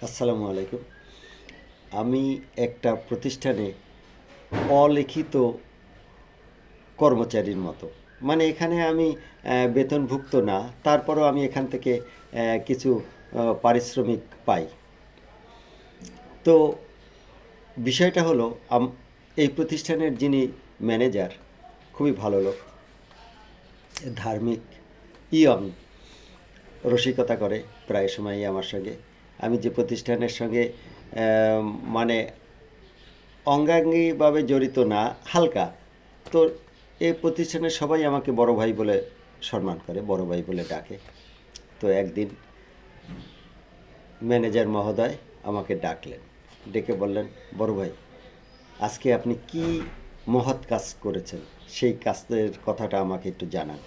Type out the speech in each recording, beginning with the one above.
আসসালামু আলাইকুম। আমি একটা প্রতিষ্ঠানে অলিখিত কর্মচারীর মতো। মানে এখানে আমি বেতনভুক্ত না, তারপরও আমি এখান থেকে কিছু পারিশ্রমিক পাই। তো বিষয়টা হলো এই প্রতিষ্ঠানের যিনি ম্যানেজার খুবই ভালো লোক, ধার্মিক, ইয়ং, রসিকতা করে প্রায় সময়ই আমার সঙ্গে। আমি যে প্রতিষ্ঠানের সঙ্গে মানে অঙ্গাঙ্গিভাবে জড়িত না, হালকা। তো এই প্রতিষ্ঠানের সবাই আমাকে বড় ভাই বলে সম্মান করে, বড় ভাই বলে ডাকে। তো একদিন ম্যানেজার মহোদয় আমাকে ডাকলেন, ডেকে বললেন, বড় ভাই, আজকে আপনি কি মহৎ কাজ করেছেন, সেই কাজের কথাটা আমাকে একটু জানান।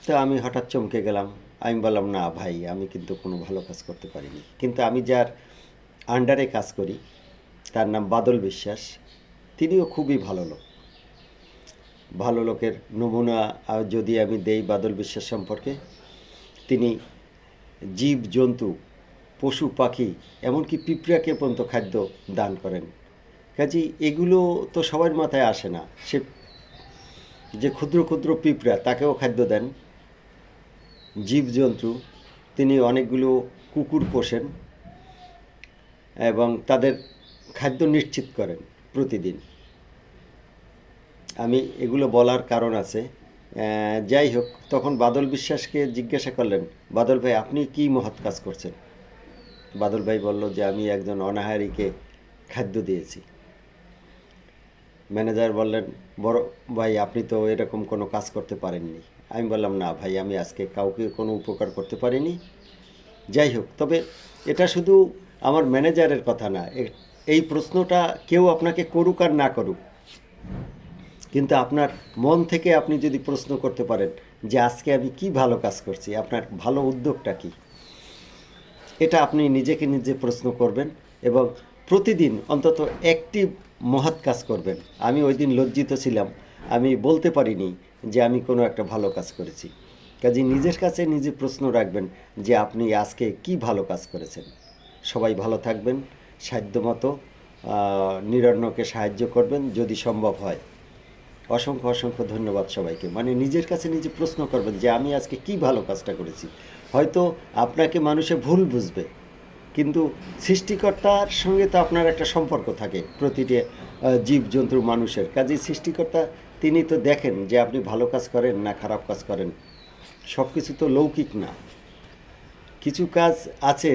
তো আমি হঠাৎ চমকে গেলাম। আমি বললাম, না ভাই, আমি কিন্তু কোনো ভালো কাজ করতে পারিনি, কিন্তু আমি যার আন্ডারে কাজ করি তার নাম বাদল বিশ্বাস, তিনিও খুবই ভালো লোক। ভালো লোকের নমুনা যদি আমি দেই বাদল বিশ্বাস সম্পর্কে, তিনি জীব জন্তু, পশু পাখি, এমনকি পিঁপড়াকে পর্যন্ত খাদ্য দান করেন। কাজেই এগুলো তো সবার মাথায় আসে না। সে যে ক্ষুদ্র ক্ষুদ্র পিঁপড়া, তাকেও খাদ্য দেন। জীবজন্তু, তিনি অনেকগুলো কুকুর পোষেন এবং তাদের খাদ্য নিশ্চিত করেন প্রতিদিন। আমি এগুলো বলার কারণ আছে। যাই হোক, তখন বাদল বিশ্বাসকে জিজ্ঞাসা করলেন, বাদল ভাই, আপনি কি মহৎ কাজ করছেন? বাদল ভাই বলল যে আমি একজন অনাহারীকে খাদ্য দিয়েছি। ম্যানেজার বললেন, বড় ভাই, আপনি তো এরকম কোনো কাজ করতে পারেননি। আমি বললাম, না ভাই, আমি আজকে কাউকে কোনো উপকার করতে পারিনি। যাই হোক, তবে এটা শুধু আমার ম্যানেজারের কথা না। এই প্রশ্নটা কেউ আপনাকে করুক আর না করুক, কিন্তু আপনার মন থেকে আপনি যদি প্রশ্ন করতে পারেন যে আজকে আমি কি ভালো কাজ করছি, আপনার ভালো উদ্যোগটা কী, এটা আপনি নিজেকে নিজে প্রশ্ন করবেন এবং প্রতিদিন অন্তত একটি মহৎ কাজ করবেন। আমি ওই দিন লজ্জিত ছিলাম, আমি বলতে পারিনি যে আমি কোনো একটা ভালো কাজ করেছি। কাজে নিজের কাছে নিজে প্রশ্ন রাখবেন যে আপনি আজকে কি ভালো কাজ করেছেন। সবাই ভালো থাকবেন, সাধ্যমতো নিরন্নকে সাহায্য করবেন যদি সম্ভব হয়। অসংখ্য অসংখ্য ধন্যবাদ সবাইকে। মানে নিজের কাছে নিজে প্রশ্ন করবেন যে আমি আজকে কি ভালো কাজটা করেছি। হয়তো আপনাকে মানুষে ভুল বুঝবে, কিন্তু সৃষ্টিকর্তার সঙ্গে তো আপনার একটা সম্পর্ক থাকে, প্রতিটি জীবজন্তু মানুষের। কাজেই সৃষ্টিকর্তা তিনি তো দেখেন যে আপনি ভালো কাজ করেন না খারাপ কাজ করেন। সব কিছু তো লৌকিক না, কিছু কাজ আছে